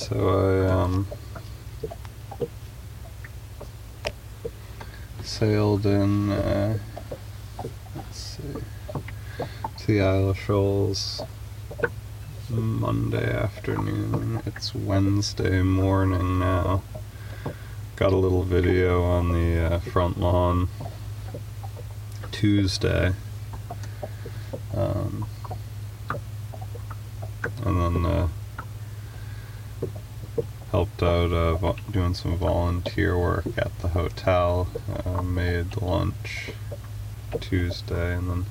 So I sailed in, let's see, to the Isle of Shoals Monday afternoon. It's Wednesday morning now. Got a little video on the front lawn Tuesday. And then helped out doing some volunteer work at the hotel. Made lunch Tuesday and then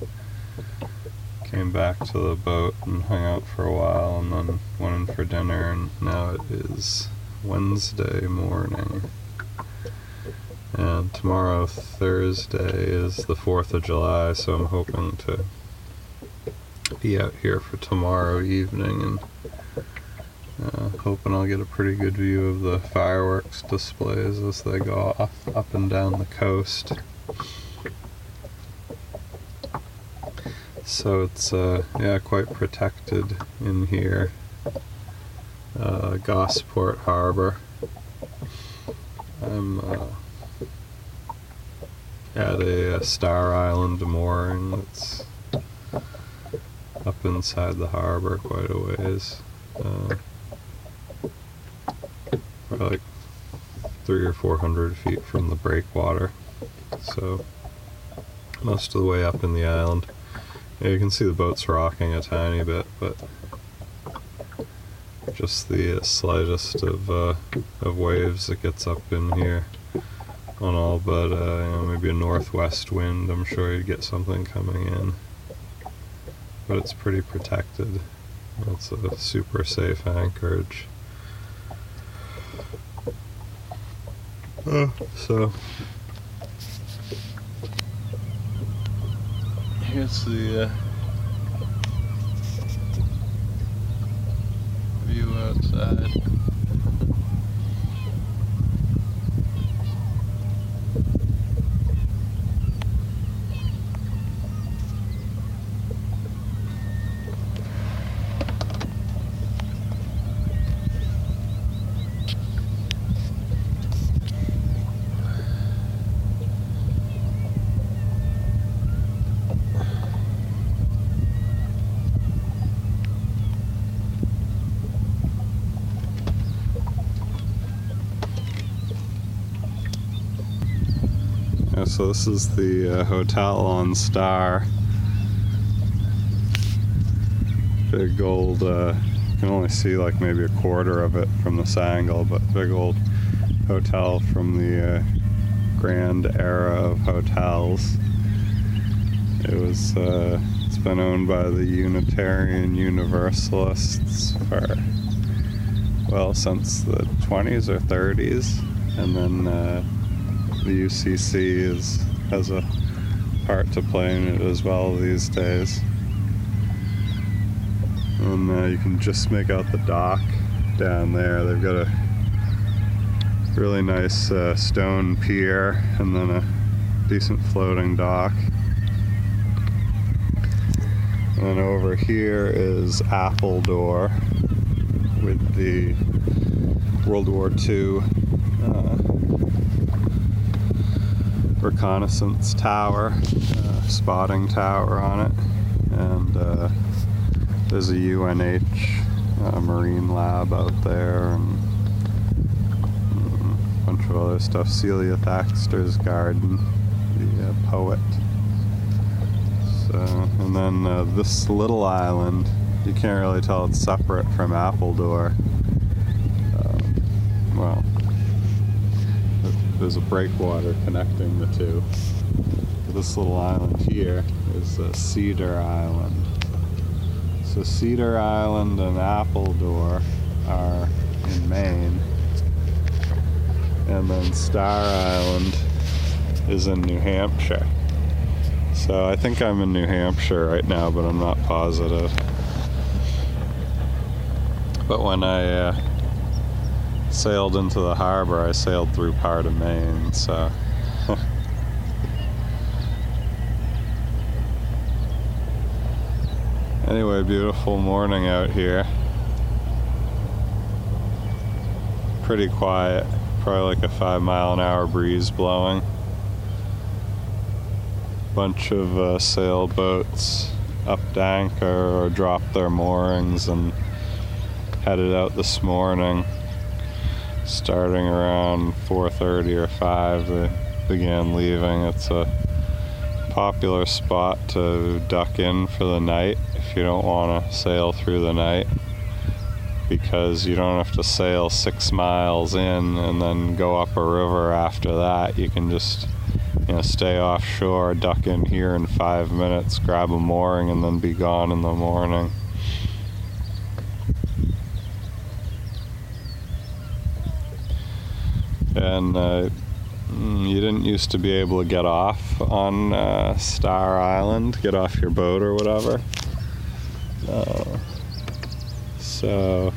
came back to the boat and hung out for a while and then went in for dinner, and now it is Wednesday morning. And tomorrow, Thursday, is the 4th of July, so I'm hoping to be out here for tomorrow evening and hoping I'll get a pretty good view of the fireworks displays as they go off up and down the coast. So it's quite protected in here. Gosport Harbor. I'm at a Star Island mooring that's up inside the harbor quite a ways. Probably like 300 or 400 feet from the breakwater. So most of the way up in the island. Yeah, you can see the boat's rocking a tiny bit, but just the slightest of waves that gets up in here on all but maybe a northwest wind. I'm sure you'd get something coming in, but it's pretty protected. It's a super safe anchorage. So here's the view outside. So this is the hotel on Star. Big old, you can only see like maybe a quarter of it from this angle, but big old hotel from the grand era of hotels. It's been owned by the Unitarian Universalists for, well, since the 20s or 30s, and then the UCC has a part to play in it as well these days. And you can just make out the dock down there. They've got a really nice stone pier and then a decent floating dock. And over here is Appledore with the World War II reconnaissance tower, spotting tower on it, and there's a UNH marine lab out there, and a bunch of other stuff. Celia Thaxter's garden, the poet. So, and then this little island, you can't really tell it's separate from Appledore. Well, there's a breakwater connecting the two. This little island here is Cedar Island. So Cedar Island and Appledore are in Maine, and then Star Island is in New Hampshire. So I think I'm in New Hampshire right now, but I'm not positive. But when I sailed into the harbor, I sailed through part of Maine, so anyway, beautiful morning out here. pretty quiet. Probably like a 5-mile-an-hour breeze blowing. Bunch of sailboats upped anchor or dropped their moorings and headed out this morning. Starting around 4:30 or 5, they began leaving. It's a popular spot to duck in for the night if you don't want to sail through the night, because you don't have to sail 6 miles in and then go up a river after that. You can just stay offshore, duck in here in 5 minutes, grab a mooring, and then be gone in the morning. And you didn't used to be able to get off on Star Island, get off your boat or whatever. So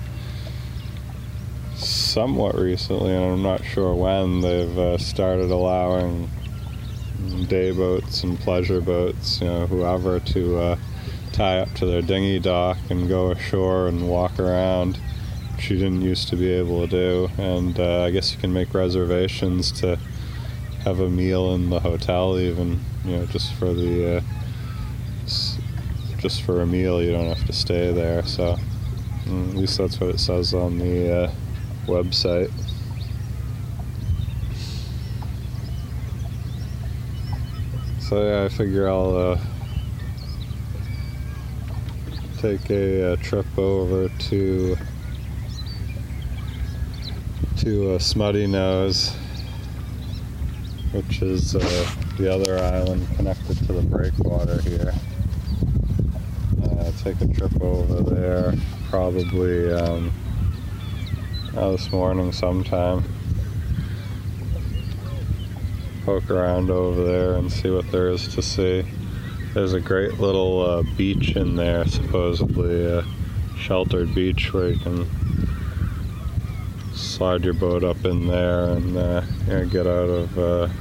somewhat recently, and I'm not sure when, they've started allowing day boats and pleasure boats, whoever, to tie up to their dinghy dock and go ashore and walk around, which you didn't used to be able to do. And I guess you can make reservations to have a meal in the hotel, even, just for a meal. You don't have to stay there. So at least that's what it says on the website. So yeah, I figure I'll take a trip over to Smutty Nose, which is the other island connected to the breakwater here. Take a trip over there probably this morning sometime. Poke around over there and see what there is to see. There's a great little beach in there, supposedly a sheltered beach where you can slide your boat up in there and get out of,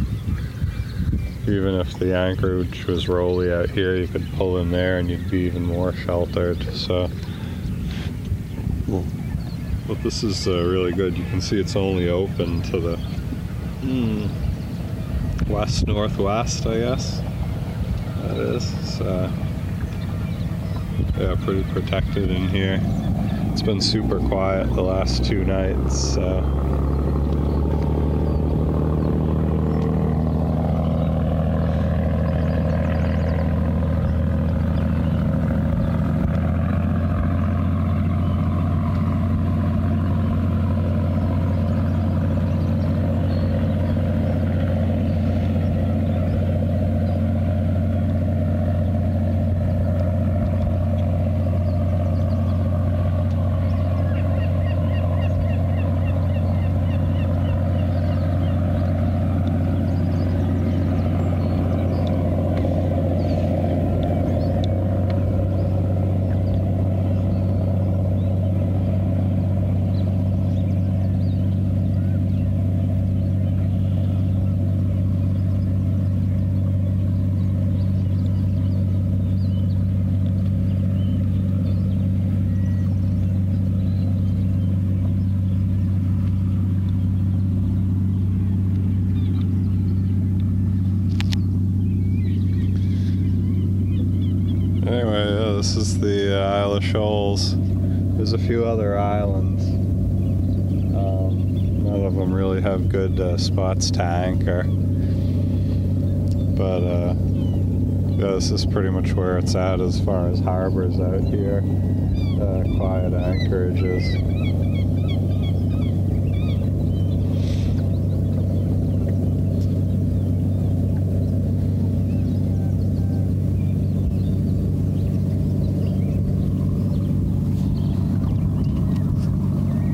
even if the anchorage was rolly out here, you could pull in there and you'd be even more sheltered. So, but this is really good. You can see it's only open to the west-northwest, I guess that is. So yeah, pretty protected in here. It's been super quiet the last 2 nights, so this is the Isle of Shoals. There's a few other islands. None of them really have good spots to anchor. But yeah, this is pretty much where it's at as far as harbors out here. Quiet anchorages.